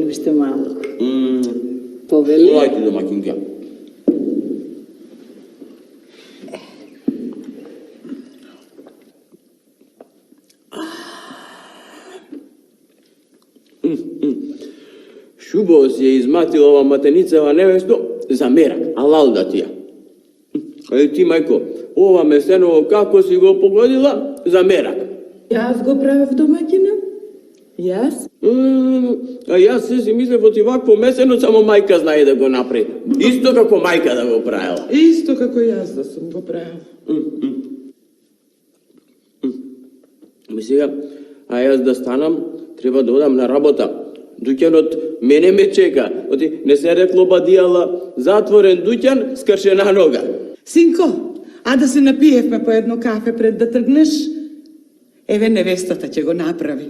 уште малку. Повели? Ајде, домакинка. Шубаво си ја изматила ова матеницева невесто за мерак, алал да ти ја. Еј ти, мајко, ова месеново како си го погодила за мерак? Јас го правев, домаќине? Јас? А јас се си мислев оти вакво месено само мајка знае да го направи. Исто како мајка да го правила. Исто како јас да сум го правил. Ми сега, а јас да станам, треба да одам на работа. Дуќанот мене ме чека. Оти не се рекло бадијала, затворен дуќан, скршена нога. Синко, а да се напиевме по едно кафе пред да тргнеш? Еве невестата ќе го направи.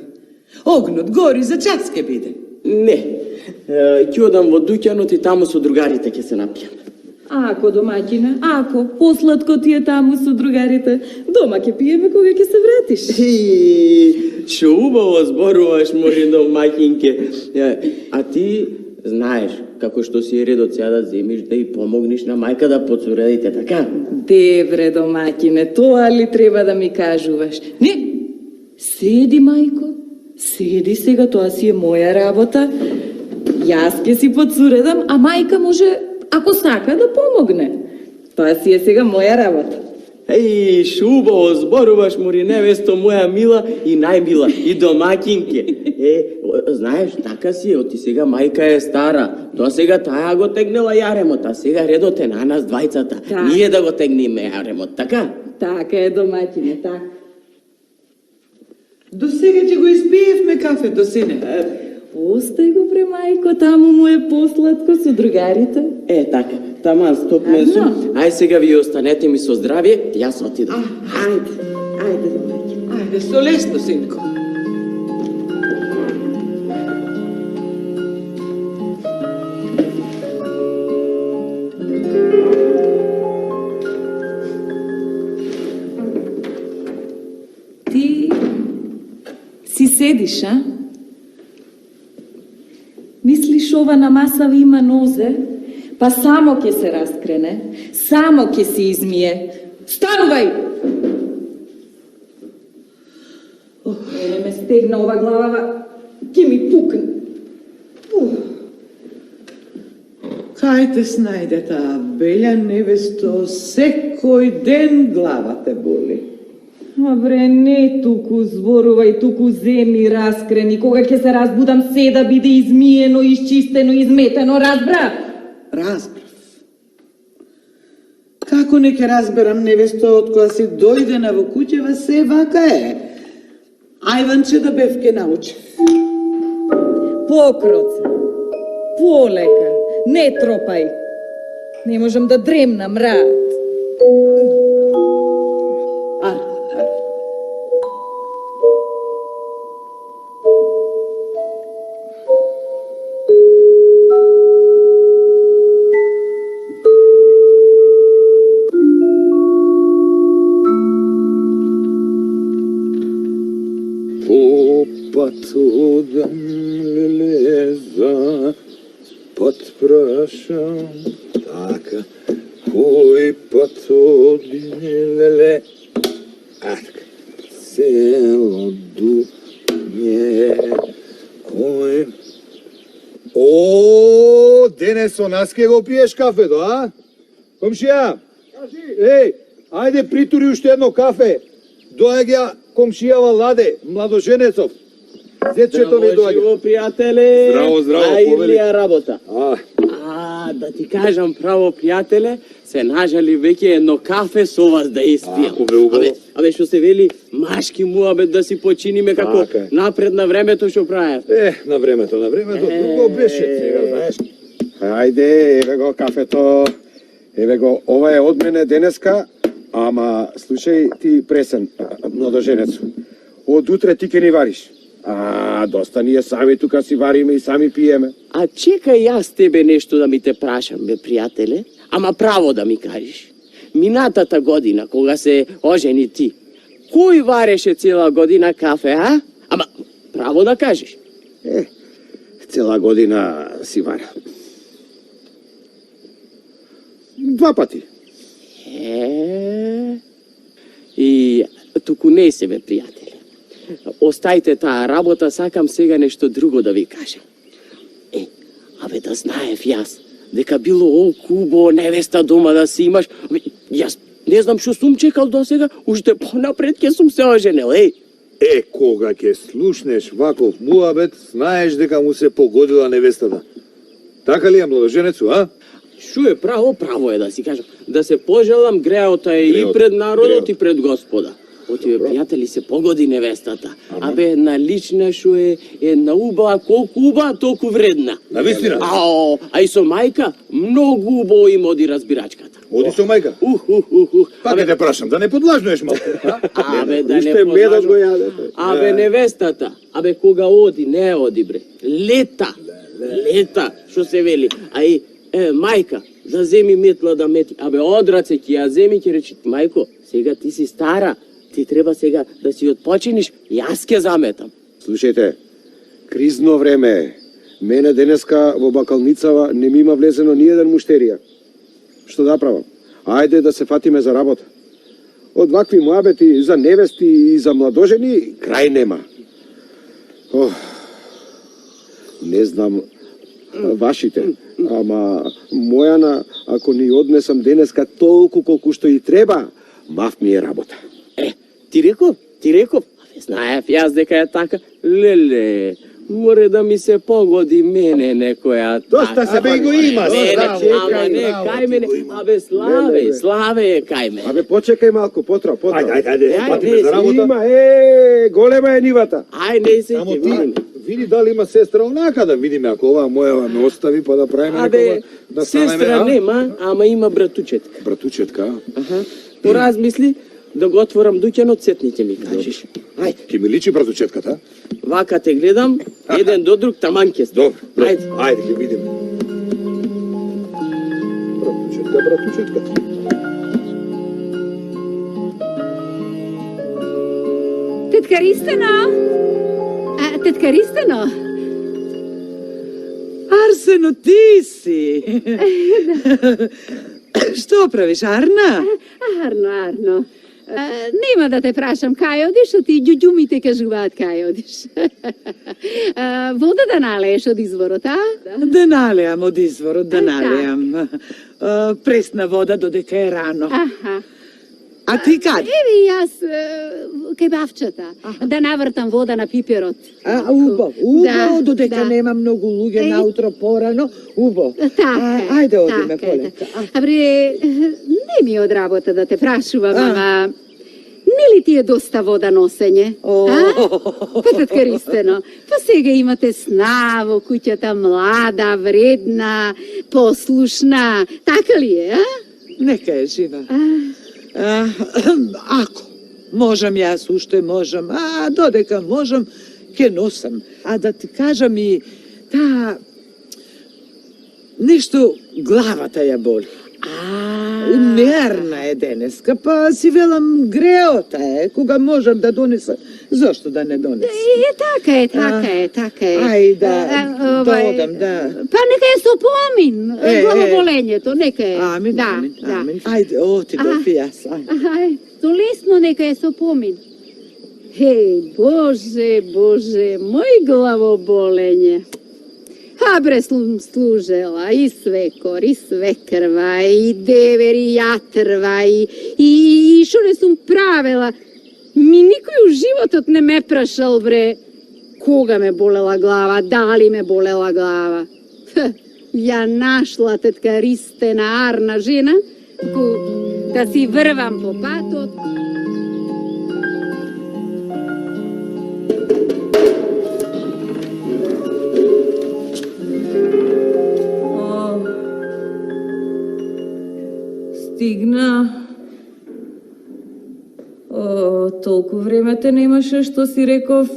Огнот гори, за час ќе биде. Не, ќе одам во дуќанот и таму со другарите ќе се напијам. Ако, домаќине, ако, посладко ти е таму со другарите, дома ќе пиеме кога ќе се вратиш. Шо убаво зборуваш, моје домаќинке. А ти знаеш како што си е редот сега да земиш да и помогнеш на мајка да поцуредите, така? Девре, домаќине, тоа ли треба да ми кажуваш? Не, седи, мајко, седи сега, тоа си е моја работа. Јас ќе си поцуредам, а мајка може, ако сака, да помогне. Тоа си е сега моја работа. Еј, шубаво зборуваш, мори невесто моја мила и најмила, и домакинке. Знаеш, така си е, оти сега мајка е стара. До сега таа го тегнела јаремот, а сега редот е на нас двајцата. Ние да го тегнеме јаремот, така? Така е, домаќине, така. До сега ќе го испиевме кафето, сине. Остај го пре мајко, таму му е посладко со другарите. Така, таман стоп месо. Ај сега ви останете ми со здравје, јас отидам. Ајде, домаќине. Ајде, со лесно, синко. Ти си седиш, а? Мислиш ова на масава има нозе? Па само ќе се раскрене, само ќе се измие. Станувај! Не ме стегна ова глава, ќе ми пукне. Кај те снајде таа белја невесто, секој ден глава те боли. А бре, не туку зборувај, туку земи раскрени, кога ќе се разбудам се да биде измиено, изчистено, изметено, разбра? Разбрав. Како не ќе разберам невесто од која си дојдена во куќева, се вака е. Ајванче да бев ке научи. Покроце, полека, не тропај. Не можам да дремнам, рад. Потудам лелеза, подпрашам, така, кој потуди леле, атка, цело дуње, кој... О, денесо, нас ке го пиеш кафето, а? Комшија, еј, ајде притури уште едно кафе. Доаѓа комшијава Ладе, младоженецов. Зечето ми доаѓа. Здраво, пријателе. Здраво, Ајлија работа. Да ти кажам право, пријателе, се нажали веќе едно кафе со вас да испијам. Абе, што се вели, машки муабет да си починиме како напред на времето што правев. На времето, друго беше сега, знаеш. Ајде, еве го кафето, еве го, ова е од мене денеска, ама слушај ти пресен, младоженец, од утре ти ке ни вариш. Доста ние сами тука си вариме и сами пиеме. Чекај јас тебе нешто да ми те прашам, бе, пријателе, ама право да ми кажеш. Минатата година, кога се ожени ти, кој вареше цела година кафе, а? Ама право да кажеш. цела година си варя. 2 пати. И туку не себе, пријатели. Остајте таа работа, сакам сега нешто друго да ви кажем. Абе да знаев јас, дека било олку убаво невеста дома да си имаш, јас не знам што сум чекал до сега, уште понапред ќе сум се оженел, Кога ќе слушнеш ваков муабет, знаеш дека му се погодила невестата. Така ли е, младоженецу, а? Шо е право е да си кажам, да се пожелам греота е и Греот, пред народот греот. и пред Господа. Отиве, пријатели, се погоди невестата. Абе, налична шо е една убава, колку убава, толку вредна. Навистина? А и со мајка, многу убаво им оди разбирачката. Оди со мајка. Пак те прашам, да не подлажнуеш малку, а? Абе, да не Уште медот подлажам. го јадете. Абе, невестата, кога оди, не оди, бре. Лета, што се вели. А и, мајка, да земи метла да мети. Абе, одраце ќе ја земи, ќе речи, мајко, сега ти си стара, ти треба сега да си отпочиниш, јас ќе заметам. Слушајте, кризно време е. Мене денеска во бакалницава не ми има влезено ни еден муштерија. Што да правам? Ајде да се фатиме за работа. Од вакви муабети за невести и за младожени крај нема. Не знам вашите, ама мојана, ако ни однесам денеска толку колку што и треба, мав ми е работа. Ти реков? Абе, знаев јас дека е така. Леле, море да ми се погоди мене некоја Доста така. се бе го има, Не, браво, ама не, браво, кај мене. Абе, Славе е кај мене. Абе, почекај малку, потро. Ајде, патиме за работа. Има, голема е нивата. Ај, не се Само ќе ти, видиме. види дали има сестра онака да видиме, ако оваа мојава ме остави, па да правиме Абе, некога, да станеме, сестра нема, ама има братучетка. Братучетка, Поразмисли да го отворам дуќанот, сетни ќе ми кажеш. Ајде, ќе ми личи братучетката? вака те гледам, еден до друг таман ќе сте. Добро, Ајде. ајде ќе видиме. Братучетка. Тетка Ристено? Арсено, ти си. Што правиш, Арна? Арно. Нема да те прашам кај одиш, оти ѓуѓумите кажуваат кај одиш. Вода да налееш од изворот, а? Да налеам од изворот, да Ај, налеам. Пресна вода додека е рано. Аха. А ти каде? Еве јас кебавчата, да навртам вода на пиперот. Убаво, додека да. нема многу луѓе Еј. наутро порано, убаво. Така е. Ајде, одиме така е, полека. така. Абре, не ми е од работа да те прашувам, А. ама не ли ти е доста вода носење? Па тетка Ристено, па сега имате сна во куќата, млада, вредна, послушна, така ли е, а? Нека е жива. Ако можам, јас уште можам, додека можам, ќе носам. А да ти кажам и таа нешто главата ја боли. Нервна е денеска, па си велам греота е, кога можам да донесам, зошто да не донесам? Така е. Ајде, да одам, да. Па нека е со помин, главоболењето, нека е. Амин. Да. Ајде, отидов и јас. Ај, то лесно нека е со помин. Боже, мој главоболење. Бре, служела и свекор, и свекрва, и девер, и јатрва, и шо не сум правела. Ми никој у животот не ме прашал, бре, кога ме болела глава, дали ме болела глава. Ја нашла тетка Ристена Арна жена, да си врвам по патот. Стигна. Толку време те немаше што си реков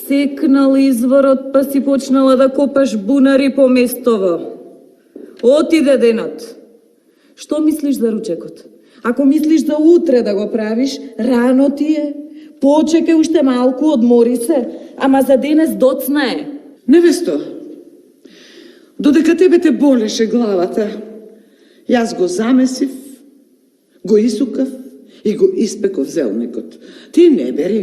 секнал изворот па си почнала да копаш бунари по местово. Отиде денот. Што мислиш за ручекот? Ако мислиш за утре да го правиш, рано ти е. Почекај уште малку, одмори се, ама за денес доцна е. Невесто, Додека тебе те болеше главата, јас го замесив, го исукав и го испеков зелникот. Ти не бери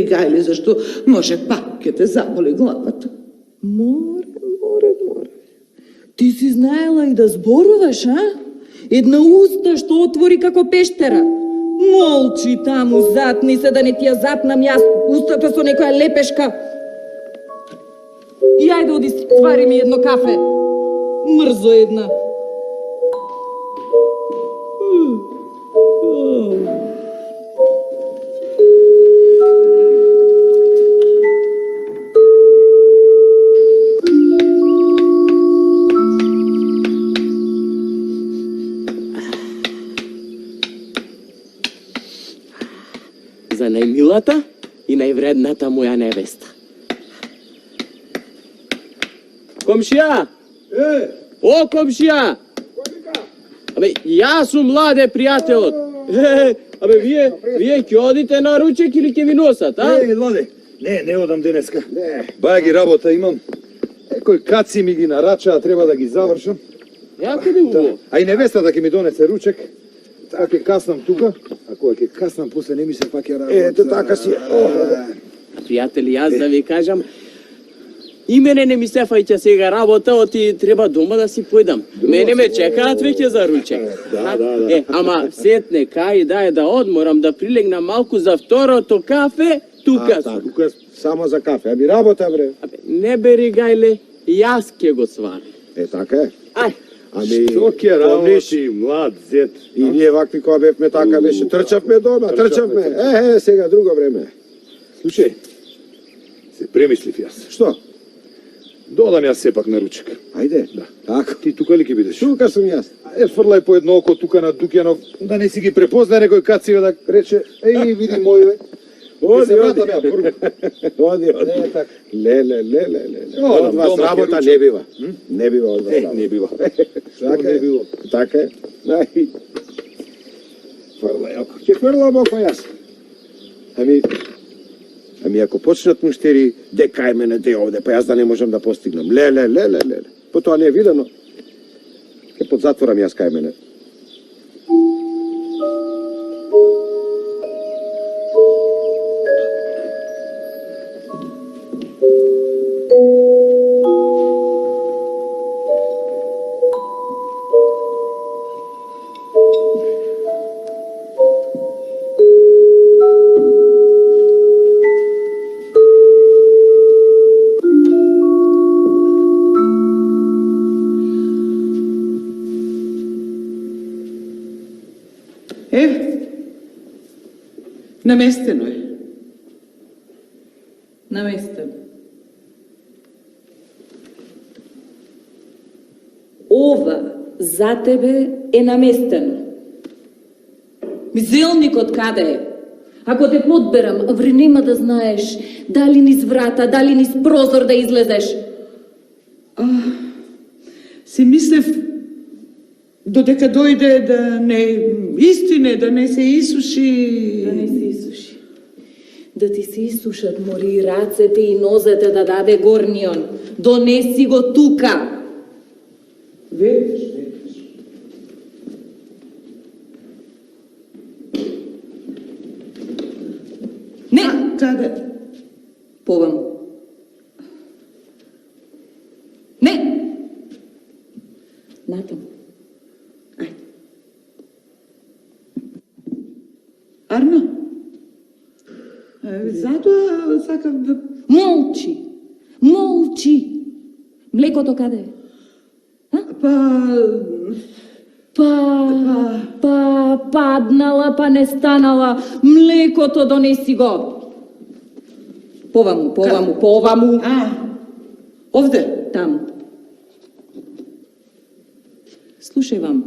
гајле, зашто може пак ќе те заболи главата. Море. Ти си знаела и да зборуваш, а? Една уста што отвори како пештера. Молчи таму, затни се да не ти ја запнам јас устата со некоја лепешка. И ајде оди свари ми едно кафе. Мрзо една. За најмилата и највредната моја невеста. Комшија! О, комшија! Абе, јас сум Ладе, пријателот. Абе, вие ќе одите на ручек или ќе ви носат, а? Ладе, не одам денеска. Баја ги работа имам. Некој каци ми ги нарачаа, треба да ги завршам. Ја каде убаво? А и невестата ќе ми донесе ручек. Така ќе каснам тука, а кога ќе каснам после не ми се пак ја работа. Ето така си. Пријатели, јас да ви кажам, и мене не ми се фаќа сега работа, оти треба дома да си појдам. Мене ме чекаат веќе за ручек. Да. Ама сетне кај да е да одморам, да прилегнам малку за второто кафе, тука сум. Тука само за кафе, аби работа бре. Абе, не бери гајле, јас ќе го сварам. Така е. Ај, Ами, Што ќе работи, млад зет? и ние вакви кога бевме така беше, трчавме дома, трчавме. Сега друго време. Слушај, се премислив јас. Што? Додам јас сепак на ручек. Ајде. Да. Така. Ти тука ли ќе бидеш? Тука сум јас. Фрлај по едно око тука на Дукјанов, да не си ги препозна некој кациве да рече, еј, види моје. Оди. Не е така. Ле. Одам Од вас дома, работа ќе не бива. Не бива од вас Е, работа. не бива. Така не е. било? Така е. Ај. Фрлај око. Ќе фрлам око јас. Ами ако почнат муштери, де кај мене, де овде, па јас да не можам да постигнам. Ле. Потоа не е видено. Ке под затворам јас кај мене. Наместено е. Наместено. Ова за тебе е наместено. Зелникот каде е? Ако те подберам, вре нема да знаеш дали низ врата, дали низ прозор да излезеш. Си мислев додека дојде да не истине, да не се исуши. Да не се исуши. Да ти се исушат мори и рацете и нозете да даде горнион. Донеси го тука. Ведеш. Не! Каде? Поваму. Не! Натаму. Арно? Затоа сакам да... Молчи! Молчи! Млекото каде е? Паднала, па не станала. Млекото донеси го. Поваму. Овде? Таму. Слушај вам.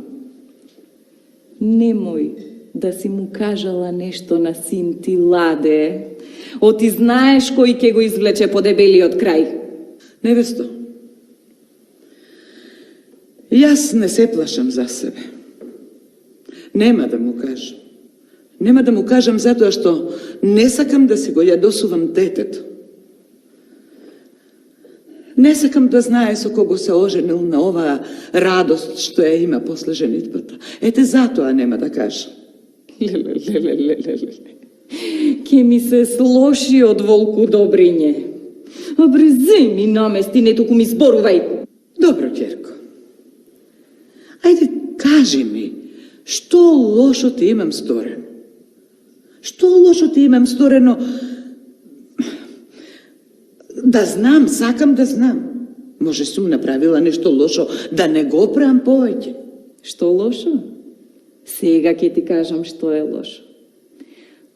Немој да си му кажала нешто на син ти Ладе. Оти знаеш кој ќе го извлече по дебелиот крај. Невесто, јас не се плашам за себе. Нема да му кажам. Нема да му кажам затоа што не сакам да си го јадосувам детето. Не сакам да знае со кого се оженил на оваа радост што ја има после женитбата. Ете затоа нема да кажа. Ке ми се слоши од волку добриње. Абре, земи намести, не туку ми зборувај. Добро, ќерко. Ајде, кажи ми, што лошо ти имам сторено? Што лошо ти имам сторено? Да знам, сакам да знам. Може сум направила нешто лошо, да не го правам повеќе. Што лошо? Сега ќе ти кажам што е лошо.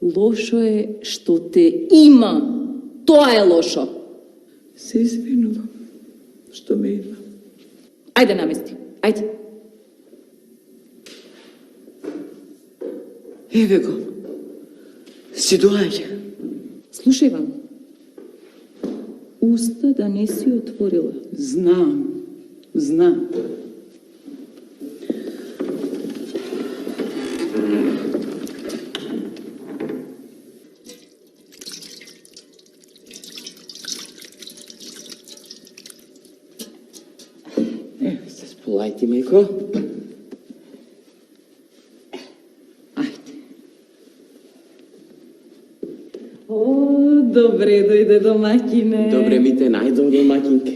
Лошо е што те има. Тоа е лошо. Се извинувам што ме има. Ајде намести. Ајде. Еве го. Си доаѓа. Слушај вам. Уста да не си отворила. Знам. Знам. Ево се сполајте, мајко. Ајде. О, добре дојде домаќине. Добре ми те најдов, домакинке.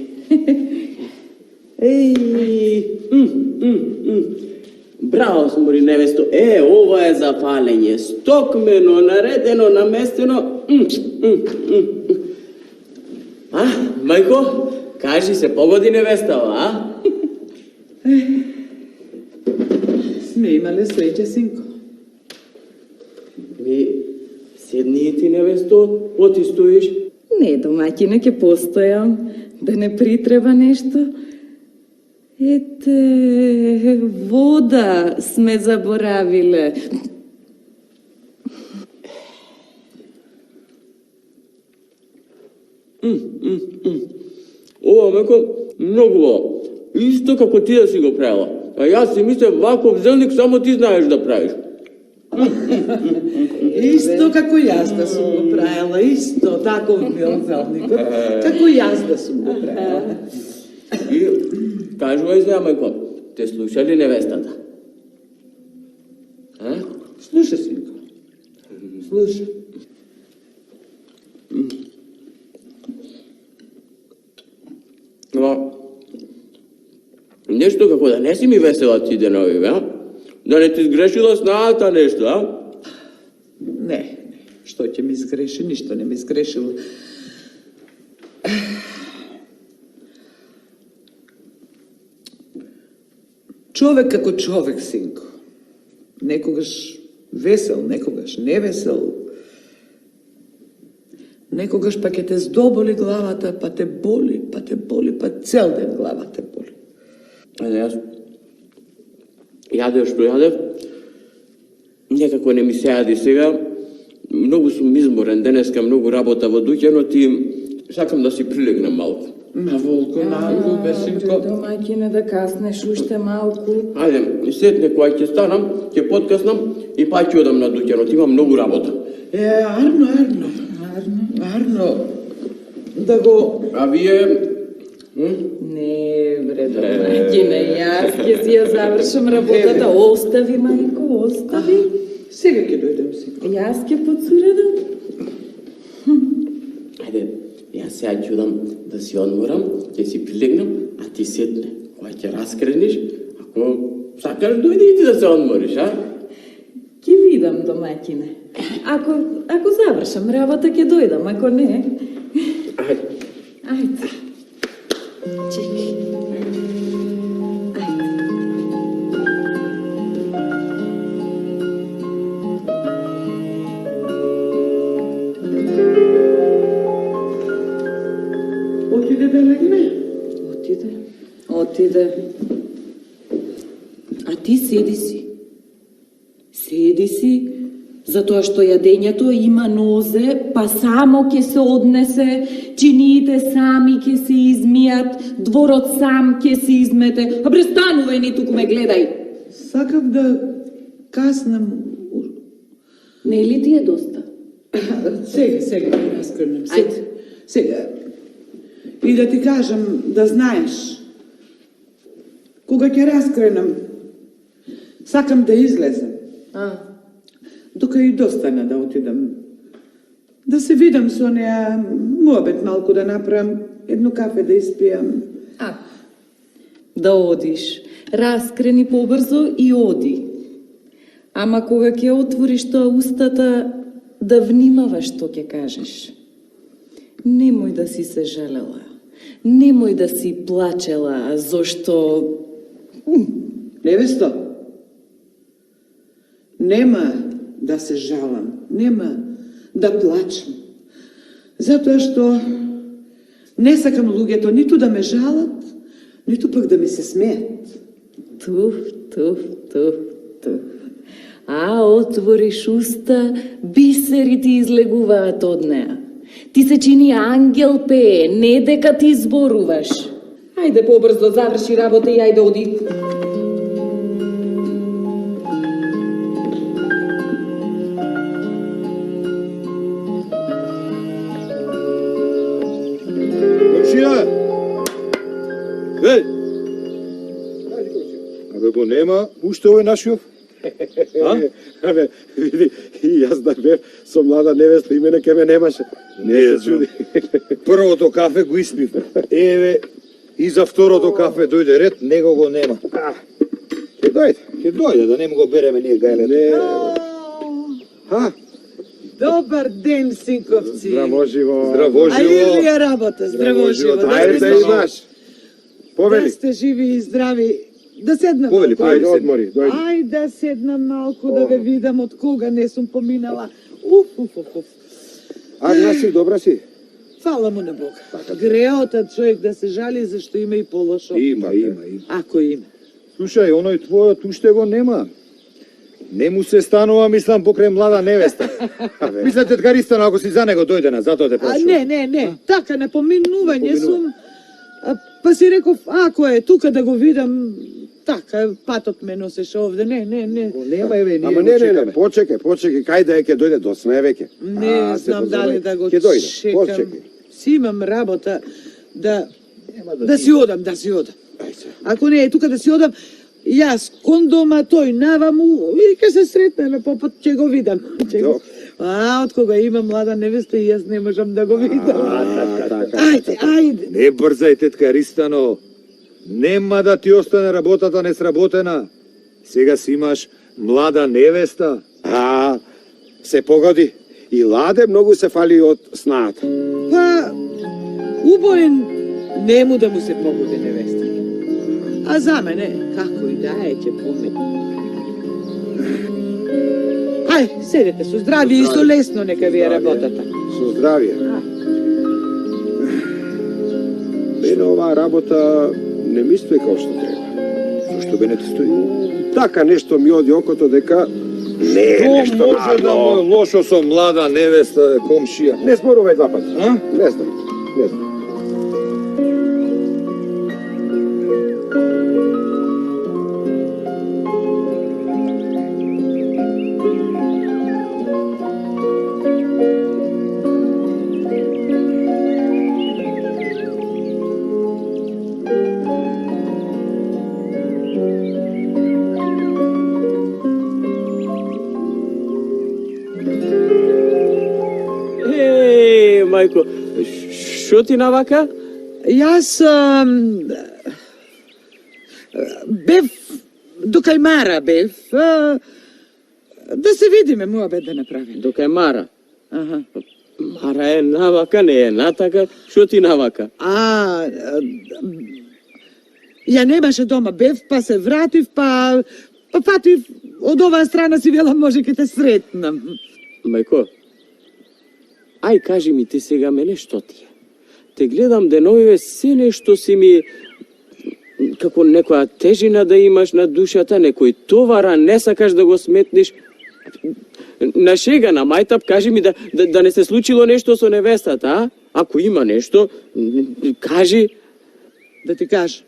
Браво, смури невесто. Ова е за палење. Стокмено, наредено, наместено. Мајко, кажи се, погоди невестава, а? Сме имале среќа, синко. Седни и ти, невесто, оти стоиш. Не, домаќине, ќе постојам. Да не притреба нешто. Ете, вода сме заборавиле. Ова, мајко, многу во. Исто како ти да си го правила. А јас си мислев, ваков зелник само ти знаеш да правиш. Исто како јас да сум го правила, исто таков бил зелникот, како јас да сум го правила. И кажувај сега, мајко, те слуша ли невестата? А? Слуша, синко. Слуша. Но, нешто како да не си ми весела ти денови, бе, а? Да не ти сгрешила снаата нешто, а? Не, што ќе ми сгреши, ништо не ми сгрешило. Човек како човек, синко. Некогаш весел, некогаш невесел. Некогаш па ќе те здоболи главата, па те боли, па цел ден главата боли. Јас јадев што јадев, некако не ми се јади сега. Многу сум изморен денеска, многу работа во дуќанот и сакам да си прилегнам малку. Ма волко, малку, бе, синко. Домаќине, да каснеш уште малку. Ајде, сетне кога ќе станам, ќе подкаснам и па ќе одам на дуќанот, имам многу работа. Арно, да го... А вие... Не, бре, домаќине, јас ќе си ја завршам работата. Остави, мајко, остави. Сега ќе дојдем, синко. Јас ќе подсуредам. Ајде, јас сега ќе одам да си одморам, ќе си прилегнам, а ти сетне. Кога ќе раскрениш, ако сакаш дојди и ти да се одмориш, а? Ќе видам, домаќине. Ако завршам работа, ќе дојдам, ако не... Ајде. Ајде. Чекај. Ајде. Отиде да легне? Отиде. А ти седи си. Седи си, затоа што јадењето има нозе, па само ќе се однесе, чиниите сами ќе се измијат, дворот сам ќе се измете. А престанувај, ни туку ме гледај. Сакав да каснам. Не ли ти е доста? Сега ќе раскренем. Ајде. Сега. И да ти кажам, да знаеш, кога ќе раскренам, сакам да излезам. Дока и достана да отидам. Да се видам со неа, муабет малку да направам, едно кафе да испијам. Да одиш. Раскрени побрзо и оди. Ама кога ќе отвориш тоа устата, да внимаваш што ќе кажеш. Немој да си се жалела. Немој да си плачела, зошто... Невесто, нема да се жалам, нема да плачам. Затоа што не сакам луѓето ниту да ме жалат, ниту пак да ми се смеат. Туф. А отвориш уста, бисери ти излегуваат од неа. Ти се чини ангел пее, не дека ти зборуваш. Ајде побрзо заврши работа и ајде оди. Комшија! Веј! Абе го нема, уште овој нашиов? Абе, види, и јас да бев со млада невеста и мене ке ме немаше. Не се чуди. Првото кафе го испив. Еве, и за второто кафе дојде ред, него го нема. Ќе дојде, да не му го береме ние гајле. Не. Ха? Добар ден, синковци. Здраво живо. Здраво А живо. или е работа, здраво живо. Ајде да имаш. Да Повели. сте живи и здрави. Да седнам Повели, малку. повели. Ајде одмори, дојди. Ајде да седнам малку да ве видам од кога не сум поминала. Уф. Агнаси, добра си? Фала му на Бога. Греотат човек да се жали зашто има и полошо. Има. Ако има. Слушај, оној твојот уште го нема. Не му се станува, мислам, покрај млада невеста. Мислам, теткаристано, ако си за него дојде на, затоа те прашувам. Не. Така, на поминување сум. Па си реков, ако е тука да го видам, така, патот ме носеше овде. Не. Го нема, еве, ние Ама го не, чекаме. почекај, кај да е ќе дојде до сме веќе. Не се знам позабави. дали да го Ќе дојде, чекам. почекај. Си имам работа да Да си одам. Ако не е тука да си одам, јас кон дома, тој наваму и ќе се сретнеме по пат, ќе го видам. Од кога има млада невеста и јас не можам да го видам. Ајде. Не брзај, теткаристано. Нема да ти остане работата несработена. Сега си имаш млада невеста. Се погоди. И Ладе многу се фали од снаата. Па, убоен нему да му се погоди невеста. А за мене, како и да е, ќе помине. Ај, седете со здравие и со лесно нека ви е работата. Со здравие. Мене оваа работа не ми стои како што треба. Зошто бе не ти стои? Така нешто ми оди окото дека не е Што нешто може да му е лошо со млада невеста, комшија? Не зборувај два пати. А? Не знам. Мајко, шо ти навака? Јас бев до Кајмара бев да се видиме, муабет да направиме. До кај Мара. Аха. Мара е навака, не е натака. Шо ти навака? Ја немаше дома, бев, па се вратив, па патив од оваа страна си вела може ќе те сретнам. Мајко, ај кажи ми ти сега мене што ти е? Те гледам деновиве се нешто си ми како некоја тежина да имаш на душата, некој товара не сакаш да го сметниш. На шега, на мајтап, кажи ми да не се случило нешто со невестата, а? Ако има нешто, кажи. Да ти кажа.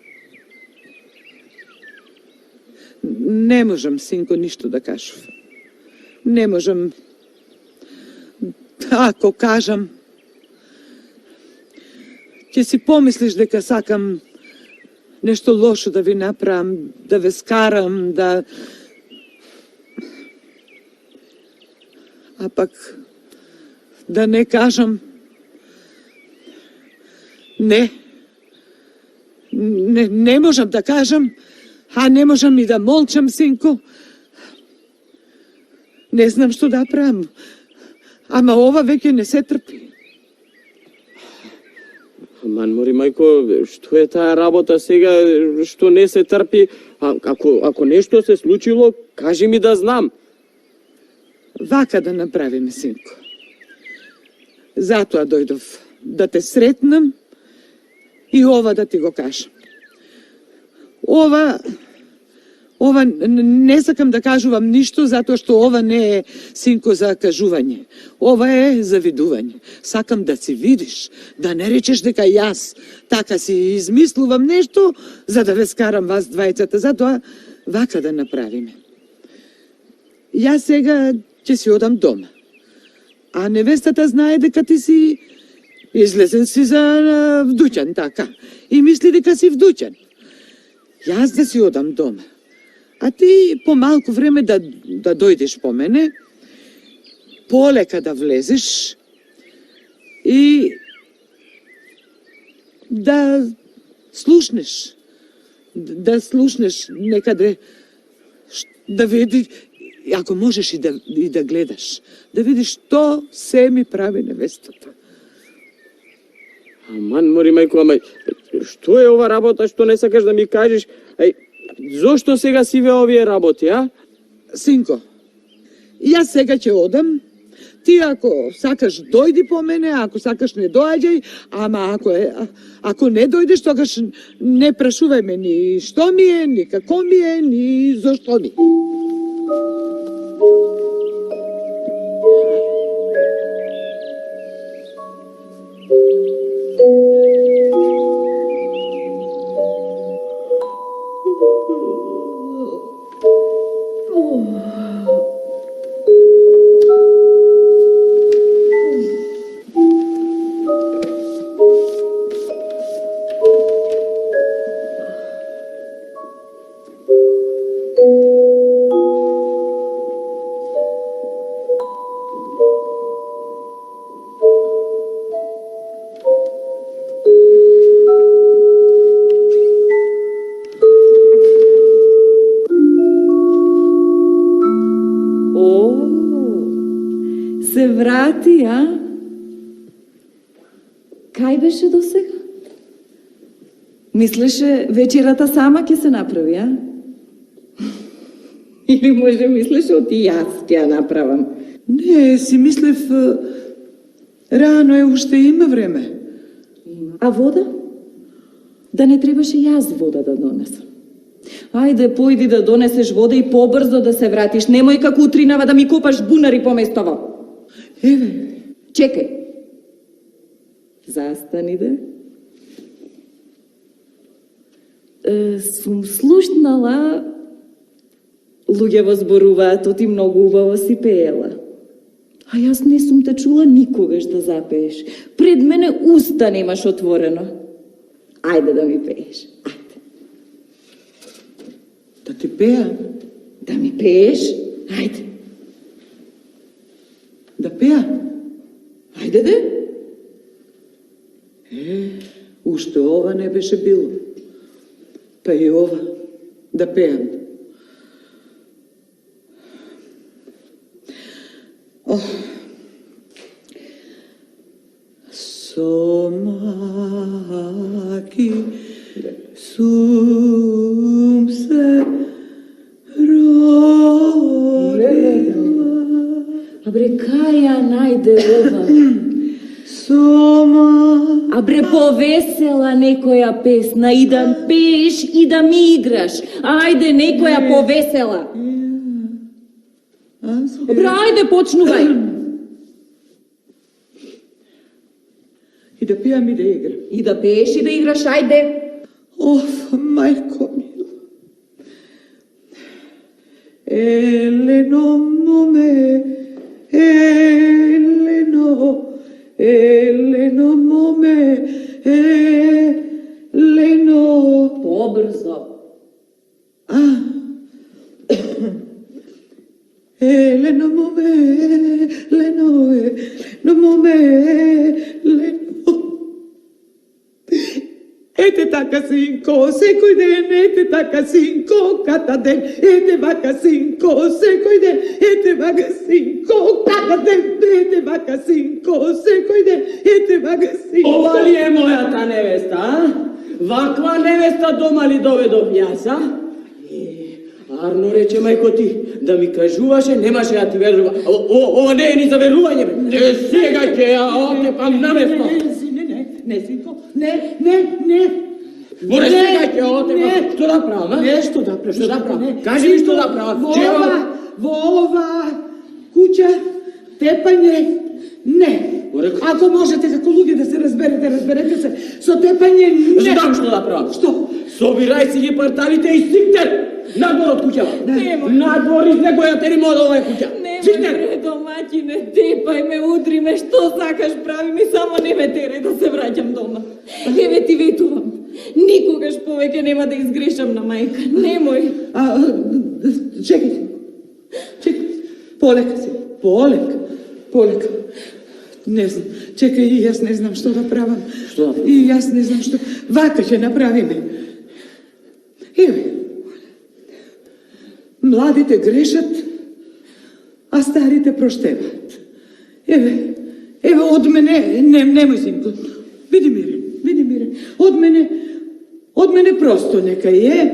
Не можам, синко, ништо да кажам. Не можам. Ако кажам, ќе си помислиш дека сакам нешто лошо да ви направам, да ве скарам, да... А пак да не кажам не. Не можам да кажам, а не можам и да молчам, синко. Не знам што да правам. Ама ова веќе не се трпи. Манмори, мајко, што е таа работа сега, што не се трпи? Ако нешто се случило, кажи ми да знам. Вака да направиме, синко. Затоа дојдов да те сретнам и ова да ти го кажам. Ова не сакам да кажувам ништо, затоа што ова не е, синко, за кажување. Ова е за видување. Сакам да си видиш, да не речеш дека јас така си измислувам нешто, за да ве скарам вас двајцата. Затоа вака да направиме. Јас сега ќе си одам дома. А невестата знае дека ти си излезен си за вдуќан, така. И мисли дека си вдуќан. Јас да си одам дома. А ти по малку време да дојдеш по мене, полека да влезеш и да слушнеш. Да слушнеш некаде, да види, ако можеш и да гледаш, да видиш што се ми прави невестата. Аман, мори, мајко, ама што е ова работа што не сакаш да ми кажеш? Зошто сега си ве овие работи, а? Синко, јас сега ќе одам, ти ако сакаш дојди по мене, ако сакаш не доаѓај, ама ако не дојдеш, тогаш не прашувај ме ни што ми е, ни како ми е, ни зошто ми. Се врати, а? Кај беше до сега? Мислеше вечерата сама ќе се направи, а? Или може мислеше оти јас ќе ја направам? Не, си мислев, рано е, уште има време. А вода? Да не требаше јас вода да донесам. Ајде, појди да донесеш вода и побрзо да се вратиш. Немој како утринава да ми купаш бунари поместово. Еве. Чекај. Застани да. Сум слушнала, луѓе во зборуваат, оти многу убаво си пеела. А јас не сум те чула никогаш да запееш. Пред мене уста немаш отворено. Ајде да ми пееш. Ајде. Да ти пеа? Да ми пееш? Ајде. Да пеа? Ајде де. Уште ова не беше било. Па и ова. Да пеам. Сомаки сум се родила. Абре, кај ја најде ова? Сома. Абре, повесела некоја песна и да пееш и да ми играш. Ајде, некоја повесела. Абре, ајде, почнувај. И да пеам и да играм. И да пееш и да играш, ајде. Мајко мила. Елено моме, Елено моме, побрзо. Leno mome, leno, no mome, leno. Ete taka cinco, secoi den, ete taka cinco, cata den, ete vaca cinco, secoi den, ete vaca cinco, cata den, ete vaca cinco, secoi den, ete vaca cinco. Ова ли е мојата невеста, а? Ваква невеста дома ли доведов јас, а? Арно рече мајко ти, да ми кажуваше, немаше да ти верува. Ова не е ни за верување, бе. Не сега ќе ја отепам на место. Не, синко, не. Море сега ќе ја отепам. Што да правам, а? Не, што да правам? Што да правам? Кажи ми што да правам. Во ова куќа тепање не. Ако можете како луѓе да се разберете, разберете се. Со тепање не. Знам што да правам. Што? Собирај си ги парталите и сиктер! Надвор од куќава! Нема. Надвор из некоја терима од оваа куќа! Нема ме, домаќине, тепај ме, удри ме, што сакаш прави ми, само не ме терај да се враќам дома. Еве ти ветувам, никогаш повеќе нема да изгрешам на мајка, немој. Чекај, полека се, полека. Не знам, чекај, и јас не знам што да правам. Што? И јас не знам што. Вака ќе направиме. Еве, младите грешат, а старите проштеваат. Еве, од мене, немој синко, биди мирен. Од мене просто нека е.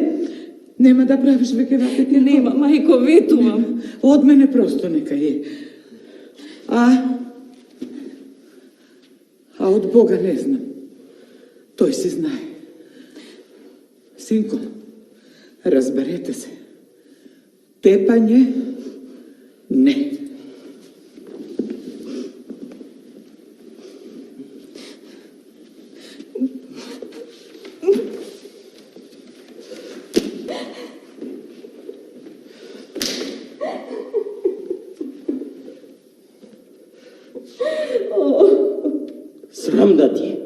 Нема да правиш веќе вака ти. Нема, мајко, ветувам. Од мене просто нека е. А од Бога не знам. Тој се знае. Синко, разберете се. Тепање не. Срам да ти е.